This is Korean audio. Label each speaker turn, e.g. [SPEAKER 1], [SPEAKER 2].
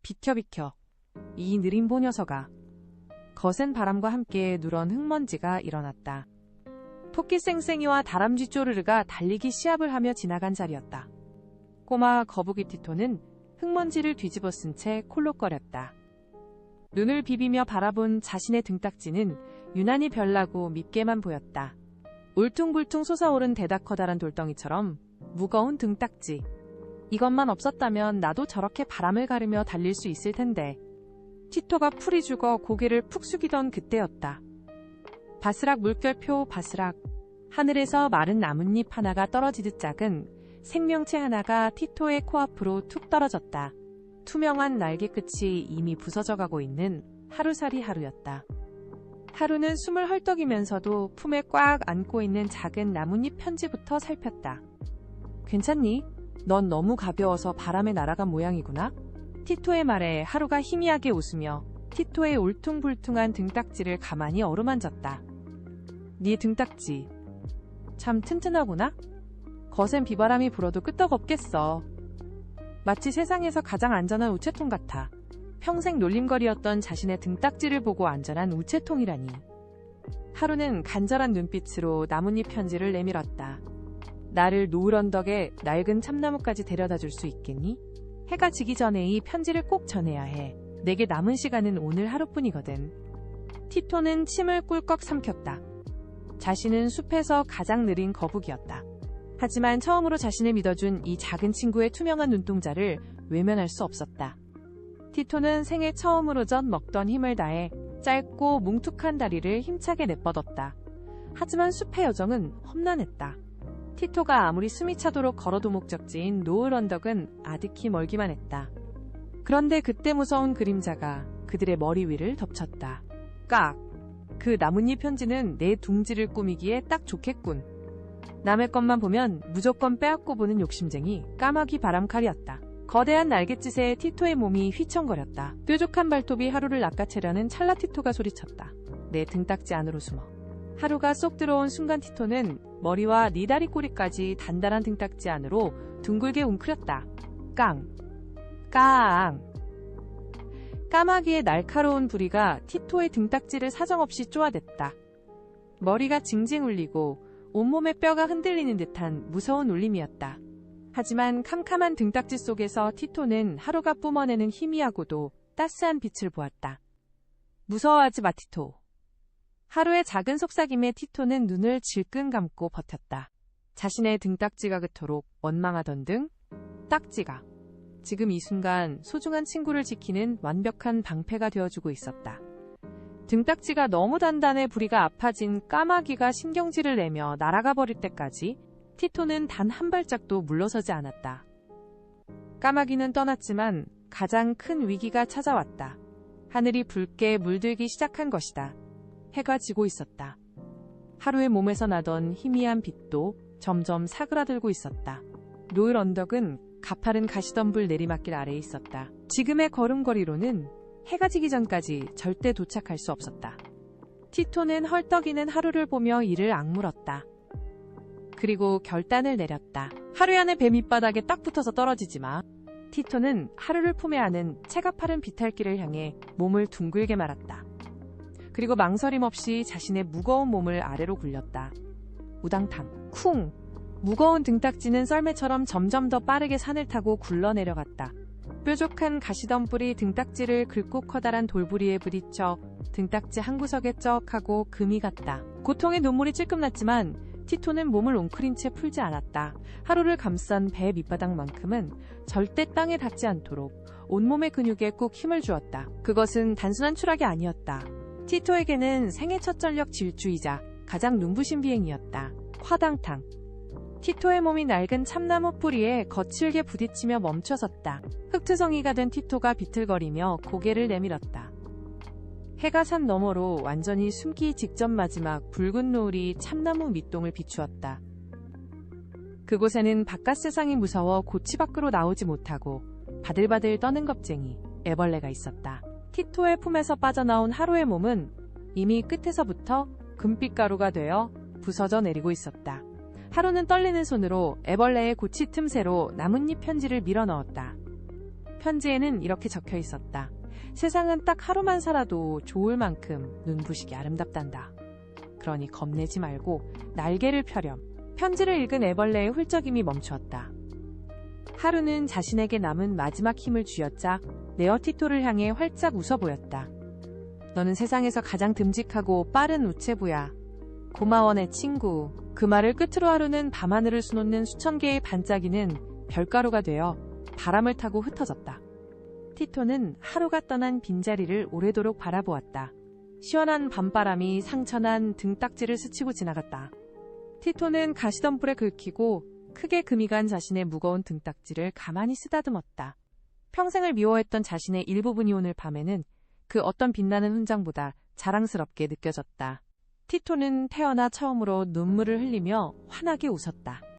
[SPEAKER 1] 비켜 비켜. 이 느린 보 녀석아. 거센 바람과 함께 누런 흙먼지가 일어났다. 토끼 쌩쌩이와 다람쥐 쪼르르가 달리기 시합을 하며 지나간 자리였다. 꼬마 거북이 티토는 흙먼지를 뒤집어 쓴 채 콜록거렸다. 눈을 비비며 바라본 자신의 등딱지는 유난히 별나고 밉게만 보였다. 울퉁불퉁 솟아오른 대다 커다란 돌덩이처럼 무거운 등딱지. 이것만 없었다면 나도 저렇게 바람을 가르며 달릴 수 있을 텐데. 티토가 풀이 죽어 고개를 푹 숙이던 그때였다. 바스락 물결표 바스락. 하늘에서 마른 나뭇잎 하나가 떨어지듯 작은 생명체 하나가 티토의 코앞으로 툭 떨어졌다. 투명한 날개 끝이 이미 부서져가고 있는 하루살이 하루였다. 하루는 숨을 헐떡이면서도 품에 꽉 안고 있는 작은 나뭇잎 편지부터 살폈다. 괜찮니? 넌 너무 가벼워서 바람에 날아간 모양이구나. 티토의 말에 하루가 희미하게 웃으며 티토의 울퉁불퉁한 등딱지를 가만히 어루만졌다. 네 등딱지 참 튼튼하구나. 거센 비바람이 불어도 끄떡없겠어. 마치 세상에서 가장 안전한 우체통 같아. 평생 놀림거리였던 자신의 등딱지를 보고 안전한 우체통이라니. 하루는 간절한 눈빛으로 나뭇잎 편지를 내밀었다. 나를 노을 언덕에 낡은 참나무까지 데려다 줄 수 있겠니? 해가 지기 전에 이 편지를 꼭 전해야 해. 내게 남은 시간은 오늘 하루뿐이거든. 티토는 침을 꿀꺽 삼켰다. 자신은 숲에서 가장 느린 거북이였다. 하지만 처음으로 자신을 믿어준 이 작은 친구의 투명한 눈동자를 외면할 수 없었다. 티토는 생애 처음으로 전 먹던 힘을 다해 짧고 뭉툭한 다리를 힘차게 내뻗었다. 하지만 숲의 여정은 험난했다. 티토가 아무리 숨이 차도록 걸어도 목적지인 노을 언덕은 아득히 멀기만 했다. 그런데 그때 무서운 그림자가 그들의 머리 위를 덮쳤다. 깍! 그 나뭇잎 편지는 내 둥지를 꾸미기에 딱 좋겠군. 남의 것만 보면 무조건 빼앗고 보는 욕심쟁이 까마귀 바람칼이었다. 거대한 날갯짓에 티토의 몸이 휘청거렸다. 뾰족한 발톱이 하루를 낚아채려는 찰나 티토가 소리쳤다. 내 등딱지 안으로 숨어. 하루가 쏙 들어온 순간 티토는 머리와 니다리 꼬리까지 단단한 등딱지 안으로 둥글게 웅크렸다. 깡! 깡! 까마귀의 날카로운 부리가 티토의 등딱지를 사정없이 쪼아댔다. 머리가 징징 울리고 온몸의 뼈가 흔들리는 듯한 무서운 울림이었다. 하지만 캄캄한 등딱지 속에서 티토는 하루가 뿜어내는 희미하고도 따스한 빛을 보았다. 무서워하지 마, 티토. 하루의 작은 속삭임에 티토는 눈을 질끈 감고 버텼다. 자신의 등딱지가 그토록 원망하던 등 딱지가 지금 이 순간 소중한 친구를 지키는 완벽한 방패가 되어주고 있었다. 등딱지가 너무 단단해 부리가 아파진 까마귀가 신경질을 내며 날아가 버릴 때까지 티토는 단 한 발짝도 물러서지 않았다. 까마귀는 떠났지만 가장 큰 위기가 찾아왔다. 하늘이 붉게 물들기 시작한 것이다. 해가 지고 있었다. 하루의 몸에서 나던 희미한 빛도 점점 사그라들고 있었다. 노을 언덕은 가파른 가시덤불 내리막길 아래에 있었다. 지금의 걸음걸이로는 해가 지기 전까지 절대 도착할 수 없었다. 티토는 헐떡이는 하루를 보며 이를 악물었다. 그리고 결단을 내렸다. 하루 안에 배 밑바닥에 딱 붙어서 떨어지지 마. 티토는 하루를 품에 안은 채가 파른 비탈길을 향해 몸을 둥글게 말았다. 그리고 망설임 없이 자신의 무거운 몸을 아래로 굴렸다. 우당탕, 쿵! 무거운 등딱지는 썰매처럼 점점 더 빠르게 산을 타고 굴러내려갔다. 뾰족한 가시덤불이 등딱지를 긁고 커다란 돌부리에 부딪혀 등딱지 한 구석에 쩍 하고 금이 갔다. 고통에 눈물이 찔끔 났지만 티토는 몸을 웅크린 채 풀지 않았다. 하루를 감싼 배 밑바닥만큼은 절대 땅에 닿지 않도록 온몸의 근육에 꾹 힘을 주었다. 그것은 단순한 추락이 아니었다. 티토에게는 생애 첫 전력 질주이자 가장 눈부신 비행이었다. 화당탕. 티토의 몸이 낡은 참나무 뿌리에 거칠게 부딪히며 멈춰섰다. 흙투성이가 된 티토가 비틀거리며 고개를 내밀었다. 해가 산 너머로 완전히 숨기 직전 마지막 붉은 노을이 참나무 밑동을 비추었다. 그곳에는 바깥 세상이 무서워 고치 밖으로 나오지 못하고 바들바들 떠는 겁쟁이 애벌레가 있었다. 티토의 품에서 빠져나온 하루의 몸은 이미 끝에서부터 금빛가루가 되어 부서져 내리고 있었다. 하루는 떨리는 손으로 애벌레의 고치 틈새로 나뭇잎 편지를 밀어 넣었다. 편지에는 이렇게 적혀 있었다. 세상은 딱 하루만 살아도 좋을 만큼 눈부시게 아름답단다. 그러니 겁내지 말고 날개를 펴렴. 편지를 읽은 애벌레의 훌쩍임이 멈추었다. 하루는 자신에게 남은 마지막 힘을 쥐어짜 네어티토를 향해 활짝 웃어 보였다. 너는 세상에서 가장 듬직하고 빠른 우체부야. 고마워 내 친구. 그 말을 끝으로 하루는 밤하늘을 수놓는 수천 개의 반짝이는 별가루가 되어 바람을 타고 흩어졌다. 티토는 하루가 떠난 빈자리를 오래도록 바라보았다. 시원한 밤바람이 상처난 등딱지를 스치고 지나갔다. 티토는 가시덤불에 긁히고 크게 금이 간 자신의 무거운 등딱지를 가만히 쓰다듬었다. 평생을 미워했던 자신의 일부분이 오늘 밤에는 그 어떤 빛나는 훈장보다 자랑스럽게 느껴졌다. 티토는 태어나 처음으로 눈물을 흘리며 환하게 웃었다.